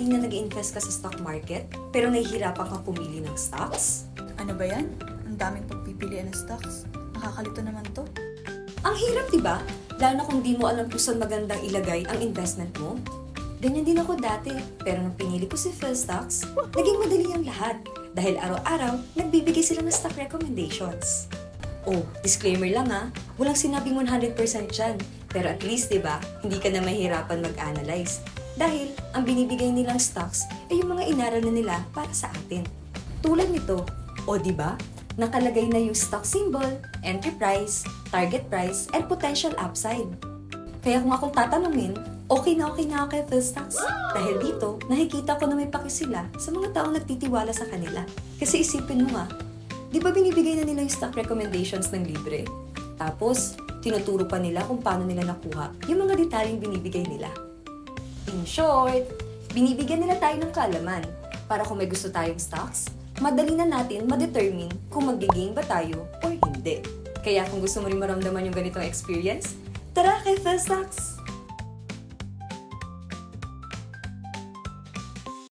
sabihin na nag-invest ka sa stock market, pero nahihirapan kang pumili ng stocks? Ano ba yan? Ang daming pagpipilian ng stocks. Nakakalito naman to. Ang hirap, diba? Lalo na kung di mo alam kung saan magandang ilagay ang investment mo. Ganyan din ako dati, pero nung pinili ko si PhilStocks, naging madali ang lahat. Dahil araw-araw, nagbibigay sila ng stock recommendations. Oh, disclaimer lang ha, walang sinabing 100% dyan. Pero at least, diba, hindi ka na mahirapan mag-analyze. Dahil, ang binibigay nilang stocks ay yung mga inaral na nila para sa atin. Tulad nito, o diba, nakalagay na yung stock symbol, entry price, target price, and potential upside. Kaya kung akong tatanungin, okay na ako kay PhilStocks. Dahil dito, nakikita ko na may paki sila sa mga taong nagtitiwala sa kanila. Kasi isipin mo nga, di ba binibigay na nila yung stock recommendations ng libre? Tapos, tinuturo pa nila kung paano nila nakuha yung mga detalyeng binibigay nila. In short, binibigyan nila tayo ng kaalaman para kung may gusto tayong stocks, madali na natin ma-determine kung mag-gain ba tayo or hindi. Kaya kung gusto mo rin maramdaman yung ganitong experience, tara kay PhilStocks!